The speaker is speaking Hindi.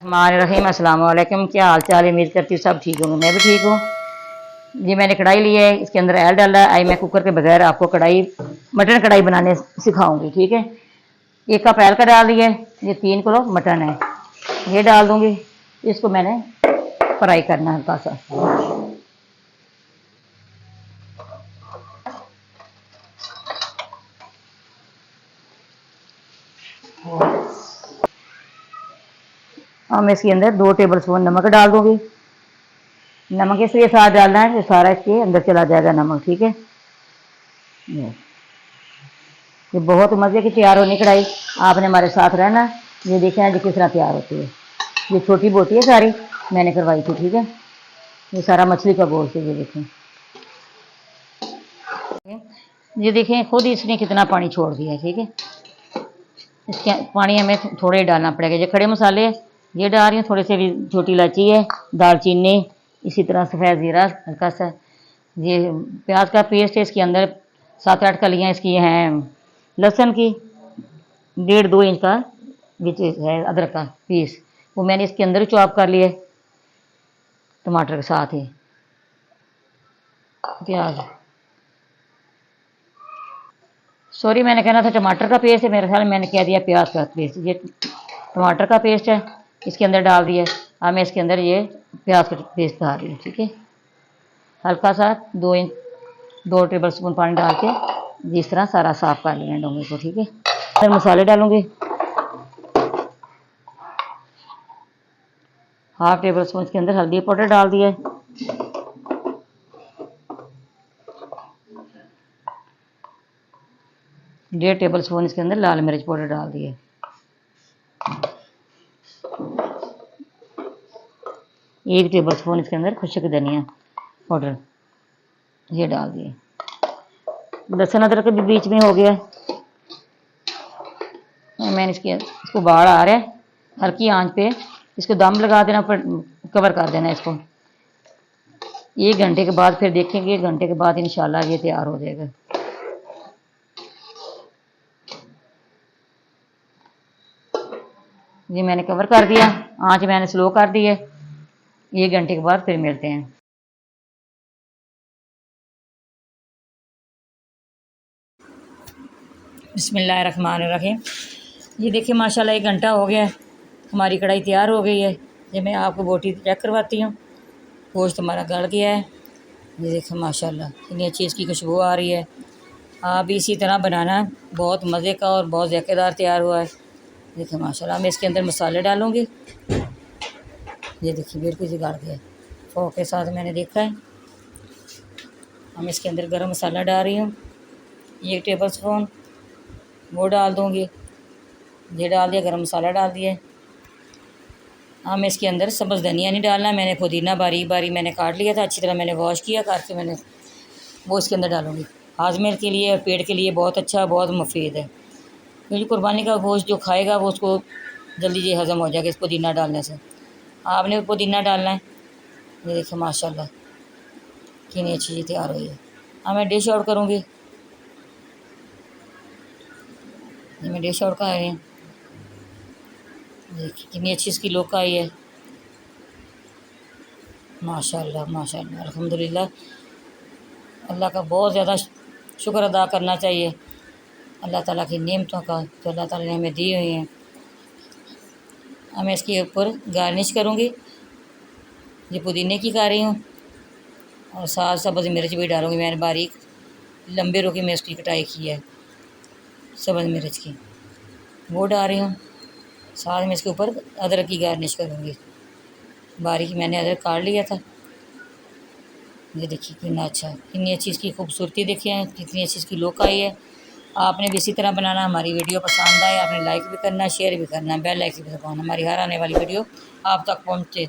रहीम अस्सलाम वालेकुम। क्या हाल चाल है? उम्मीद करती हूँ सब ठीक होंगे, मैं भी ठीक हूँ। ये मैंने कढ़ाई ली है, इसके अंदर ऑयल डाला है। आई मैं कुकर के बगैर आपको कढ़ाई मटन कढ़ाई बनाने सिखाऊंगी, ठीक है। 1 कप ऑयल का डाल दिया है। ये 3 किलो मटन है, ये डाल दूंगी। इसको मैंने फ्राई करना है हल्का सा। और मैं इसके अंदर 2 टेबल स्पून नमक डाल दूंगी। नमक इसलिए साथ डालना है कि सारा इसके अंदर चला जाएगा नमक, ठीक है। ये बहुत मज़े की तैयार होनी कढ़ाई, आपने हमारे साथ रहना। ये देखें जी किस तरह तैयार होती है। ये छोटी बोटी है, सारी मैंने करवाई थी, ठीक है। ये सारा मछली का गोश्त है, ये देखें। ये देखें खुद ही इसने कितना पानी छोड़ दिया है, ठीक है। इसके पानी हमें थोड़े डालना पड़ेगा। ये खड़े मसाले ये डाल रही हूँ, थोड़े से भी छोटी इलायची है, दालचीनी, इसी तरह सफ़ेद ज़ीरा हल्का सा। ये प्याज का पेस्ट है, इसके अंदर 7-8 कलियाँ इसकी हैं लहसुन की। 1.5-2 इंच का बीच है अदरक का पीस, वो मैंने इसके अंदर ही चॉप कर लिया टमाटर के साथ ही। प्याज, सॉरी मैंने कहना था टमाटर का पेस्ट है, मेरे ख्याल में मैंने कह दिया प्याज का पेस्ट। ये टमाटर का पेस्ट है, इसके अंदर डाल दिया। अब मैं इसके अंदर ये प्याज का पेस्ट डाल रही हूँ, ठीक है। हल्का सा 2 टेबल स्पून पानी डाल के जिस तरह सारा साफ कर लेना डोंगे को, ठीक है। फिर मसाले डालूंगी। 1/2 टेबल स्पून के अंदर हल्दी पाउडर डाल दिया। 1.5 टेबल स्पून इसके अंदर लाल मिर्च पाउडर डाल दिए। 1 टेबल स्पून इसके अंदर खुश्क धनिया पाउडर ये डाल दिए। लहसुन अदरक भी बीच में हो गया है। मैंने इसको बाढ़ आ रहा है, हल्की आंच पे इसको दम लगा देना, पर कवर कर देना इसको। 1 घंटे के बाद फिर देखेंगे, 1 घंटे के बाद इंशाल्लाह ये तैयार हो जाएगा। ये मैंने कवर कर दिया, आंच मैंने स्लो कर दी है। 1 घंटे के बाद फिर मिलते हैं। बिस्मिल्लाहिर्रहमानिर्रहीम। ये देखिए माशाल्लाह 1 घंटा हो गया है, हमारी कढ़ाई तैयार हो गई है। ये मैं आपको बोटी चेक करवाती हूँ। गोश्त हमारा गल गया है, ये देखिए माशाल्लाह कितनी अच्छी इसकी खुशबू आ रही है। आप भी इसी तरह बनाना, बहुत मज़े का और बहुत ज़ायकेदार तैयार हुआ है। देखिए माशाल्लाह। मैं इसके अंदर मसाले डालूँगी। ये देखिए बिल्कुल ही गल गया, फोक के साथ मैंने देखा है। हम इसके अंदर गरम मसाला डाल रही हूँ, 1 टेबल स्पून वो डाल दूँगी। ये डाल दिया, गरम मसाला डाल दिया। हम इसके अंदर सब्ज़ धनिया नहीं डालना, मैंने पुदीना बारीक बारीक मैंने काट लिया था, अच्छी तरह मैंने वॉश किया करके मैंने वो इसके अंदर डालूँगी। हाजमे के लिए और पेट के लिए बहुत अच्छा, बहुत मुफीद है, क्योंकि कुर्बानी का गोश्त जो खाएगा वो उसको जल्दी ये हज़म हो जाएगा इस पुदीना डालने से। आपने पुदीना डालना है। ये देखिए माशाल्लाह कितनी अच्छी चीज़ तैयार हुई है। अब मैं डिश आउट करूँगी। ये मैं डिश आउट कर रही हूँ। देखिए कितनी अच्छी इसकी लुक आई है। माशाल्लाह माशाल्लाह अल्हम्दुलिल्लाह। अल्लाह का बहुत ज़्यादा शुक्र अदा करना चाहिए, अल्लाह ताला की नेमतों का जो अल्लाह ताला ने हमें दी हुई हैं। अब मैं इसके ऊपर गार्निश करूँगी। ये पुदीने की कर रही हूँ और साथ सब्ज़ मिर्च भी डालूँगी। मैंने बारीक लंबे रोके में उसकी कटाई की है, सब्ज़ मिर्च की वो डाल रही हूँ। साथ में इसके ऊपर अदरक की गार्निश करूँगी। बारीक मैंने अदरक काट लिया था। ये देखिए कितना अच्छा, कितनी अच्छी इसकी खूबसूरती देखिए, कितनी अच्छी इसकी लुक आई है। आपने भी इसी तरह बनाना। हमारी वीडियो पसंद आए आपने लाइक भी करना, शेयर भी करना, बेल आइकन भी दबाना, हमारी हर आने वाली वीडियो आप तक पहुँचे।